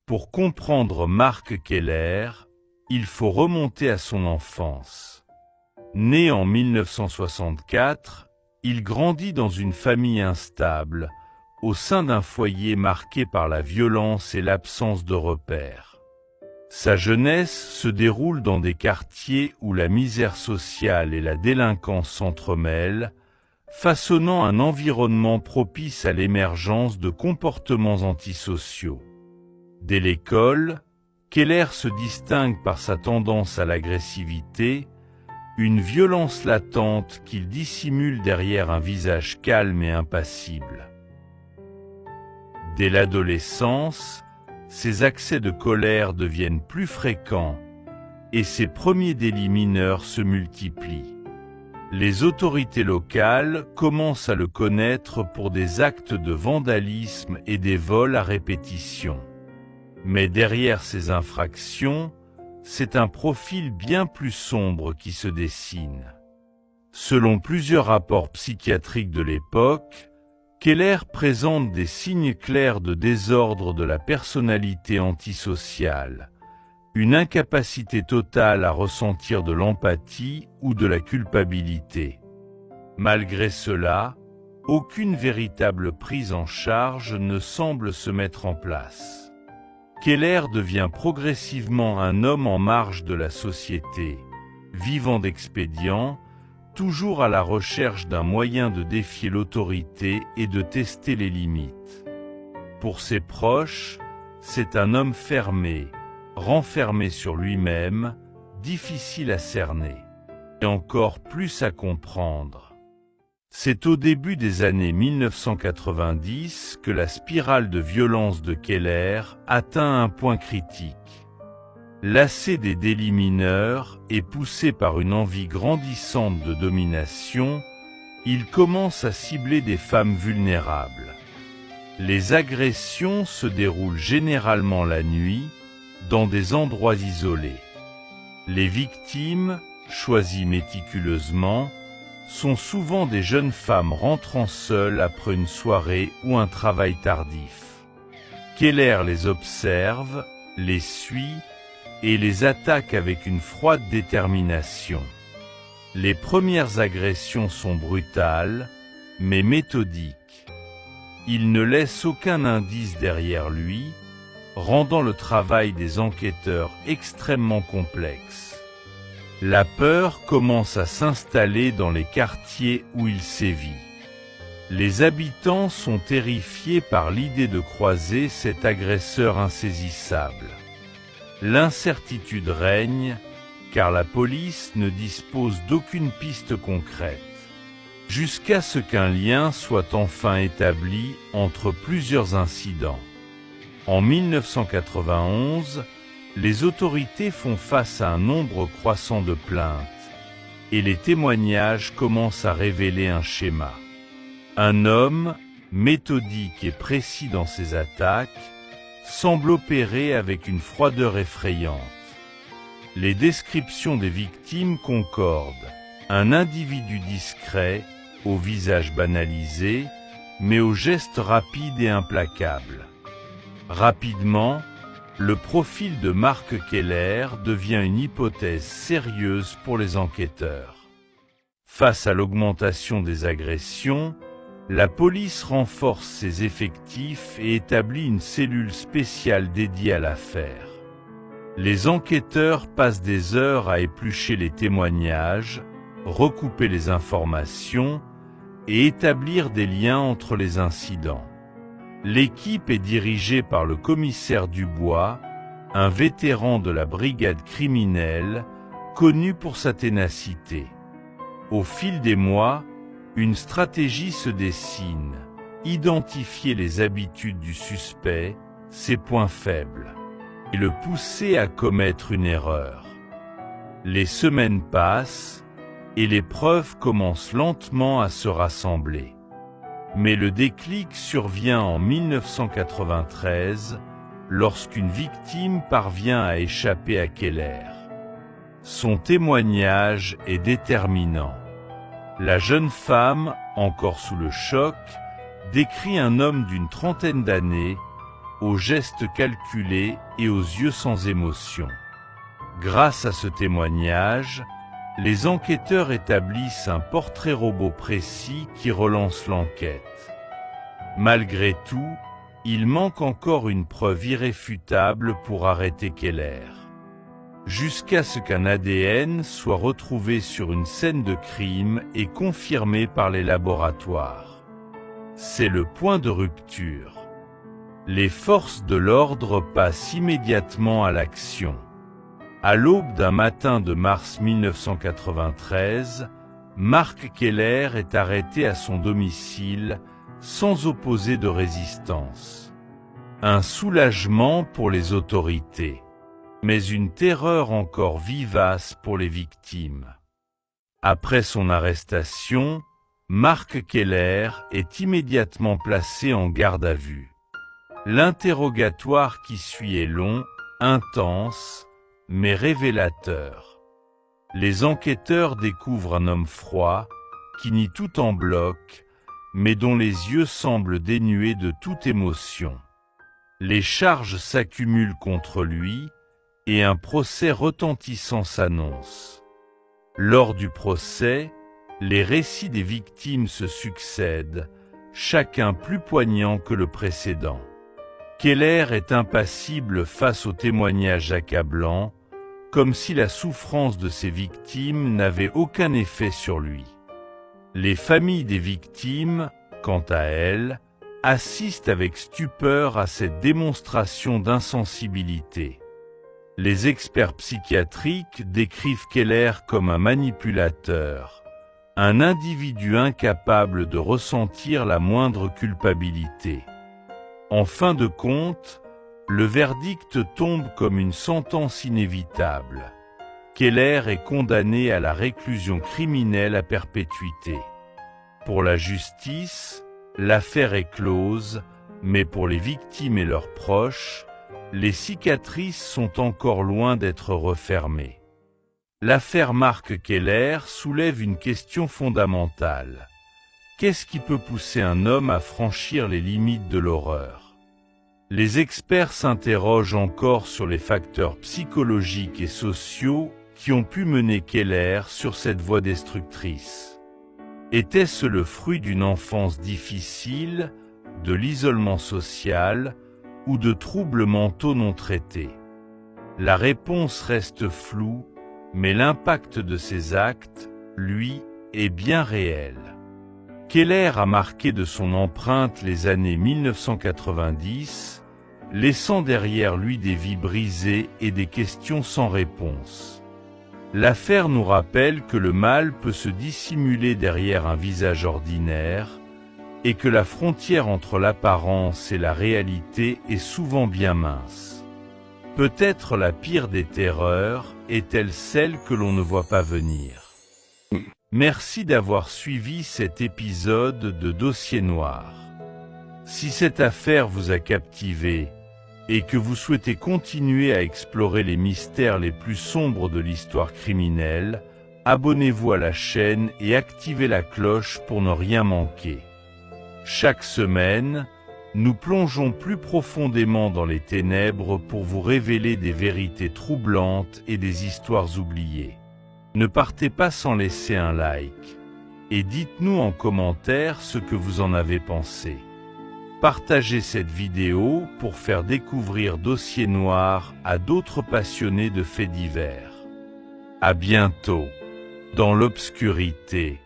Pour comprendre Marc Keller, il faut remonter à son enfance. Né en 1964, il grandit dans une famille instable, au sein d'un foyer marqué par la violence et l'absence de repères. Sa jeunesse se déroule dans des quartiers où la misère sociale et la délinquance s'entremêlent, façonnant un environnement propice à l'émergence de comportements antisociaux. Dès l'école, Keller se distingue par sa tendance à l'agressivité, une violence latente qu'il dissimule derrière un visage calme et impassible. Dès l'adolescence, ses accès de colère deviennent plus fréquents et ses premiers délits mineurs se multiplient. Les autorités locales commencent à le connaître pour des actes de vandalisme et des vols à répétition. Mais derrière ces infractions, c'est un profil bien plus sombre qui se dessine. Selon plusieurs rapports psychiatriques de l'époque, Keller présente des signes clairs de désordre de la personnalité antisociale, une incapacité totale à ressentir de l'empathie ou de la culpabilité. Malgré cela, aucune véritable prise en charge ne semble se mettre en place. Keller devient progressivement un homme en marge de la société, vivant d'expédients, toujours à la recherche d'un moyen de défier l'autorité et de tester les limites. Pour ses proches, c'est un homme fermé, renfermé sur lui-même, difficile à cerner, et encore plus à comprendre. C'est au début des années 1990 que la spirale de violence de Keller atteint un point critique. Lassé des délits mineurs et poussé par une envie grandissante de domination, il commence à cibler des femmes vulnérables. Les agressions se déroulent généralement la nuit, dans des endroits isolés. Les victimes, choisies méticuleusement, sont souvent des jeunes femmes rentrant seules après une soirée ou un travail tardif. Keller les observe, les suit et les attaque avec une froide détermination. Les premières agressions sont brutales, mais méthodiques. Il ne laisse aucun indice derrière lui, rendant le travail des enquêteurs extrêmement complexe. La peur commence à s'installer dans les quartiers où il sévit. Les habitants sont terrifiés par l'idée de croiser cet agresseur insaisissable. L'incertitude règne, car la police ne dispose d'aucune piste concrète, jusqu'à ce qu'un lien soit enfin établi entre plusieurs incidents. En 1991, les autorités font face à un nombre croissant de plaintes, et les témoignages commencent à révéler un schéma. Un homme, méthodique et précis dans ses attaques, semble opérer avec une froideur effrayante. Les descriptions des victimes concordent. Un individu discret, au visage banalisé, mais aux gestes rapides et implacables. Rapidement, le profil de Marc Keller devient une hypothèse sérieuse pour les enquêteurs. Face à l'augmentation des agressions, la police renforce ses effectifs et établit une cellule spéciale dédiée à l'affaire. Les enquêteurs passent des heures à éplucher les témoignages, recouper les informations et établir des liens entre les incidents. L'équipe est dirigée par le commissaire Dubois, un vétéran de la brigade criminelle, connu pour sa ténacité. Au fil des mois, une stratégie se dessine, identifier les habitudes du suspect, ses points faibles, et le pousser à commettre une erreur. Les semaines passent, et les preuves commencent lentement à se rassembler. Mais le déclic survient en 1993, lorsqu'une victime parvient à échapper à Keller. Son témoignage est déterminant. La jeune femme, encore sous le choc, décrit un homme d'une trentaine d'années, aux gestes calculés et aux yeux sans émotion. Grâce à ce témoignage, les enquêteurs établissent un portrait robot précis qui relance l'enquête. Malgré tout, il manque encore une preuve irréfutable pour arrêter Keller. Jusqu'à ce qu'un ADN soit retrouvé sur une scène de crime et confirmé par les laboratoires. C'est le point de rupture. Les forces de l'ordre passent immédiatement à l'action. À l'aube d'un matin de mars 1993, Mark Keller est arrêté à son domicile sans opposer de résistance. Un soulagement pour les autorités, mais une terreur encore vivace pour les victimes. Après son arrestation, Mark Keller est immédiatement placé en garde à vue. L'interrogatoire qui suit est long, intense, mais révélateur. Les enquêteurs découvrent un homme froid, qui nie tout en bloc, mais dont les yeux semblent dénués de toute émotion. Les charges s'accumulent contre lui, et un procès retentissant s'annonce. Lors du procès, les récits des victimes se succèdent, chacun plus poignant que le précédent. Keller est impassible face aux témoignages accablants, comme si la souffrance de ses victimes n'avait aucun effet sur lui. Les familles des victimes, quant à elles, assistent avec stupeur à cette démonstration d'insensibilité. Les experts psychiatriques décrivent Keller comme un manipulateur, un individu incapable de ressentir la moindre culpabilité. En fin de compte, le verdict tombe comme une sentence inévitable. Keller est condamné à la réclusion criminelle à perpétuité. Pour la justice, l'affaire est close, mais pour les victimes et leurs proches, les cicatrices sont encore loin d'être refermées. L'affaire Mark Keller soulève une question fondamentale. Qu'est-ce qui peut pousser un homme à franchir les limites de l'horreur ? Les experts s'interrogent encore sur les facteurs psychologiques et sociaux qui ont pu mener Keller sur cette voie destructrice. Était-ce le fruit d'une enfance difficile, de l'isolement social ou de troubles mentaux non traités? La réponse reste floue, mais l'impact de ces actes, lui, est bien réel. Keller a marqué de son empreinte les années 1990, laissant derrière lui des vies brisées et des questions sans réponse. L'affaire nous rappelle que le mal peut se dissimuler derrière un visage ordinaire et que la frontière entre l'apparence et la réalité est souvent bien mince. Peut-être la pire des terreurs est-elle celle que l'on ne voit pas venir. Merci d'avoir suivi cet épisode de Dossier Noir. Si cette affaire vous a captivé et que vous souhaitez continuer à explorer les mystères les plus sombres de l'histoire criminelle, abonnez-vous à la chaîne et activez la cloche pour ne rien manquer. Chaque semaine, nous plongeons plus profondément dans les ténèbres pour vous révéler des vérités troublantes et des histoires oubliées. Ne partez pas sans laisser un like, et dites-nous en commentaire ce que vous en avez pensé. Partagez cette vidéo pour faire découvrir Dossier Noir à d'autres passionnés de faits divers. À bientôt, dans l'obscurité.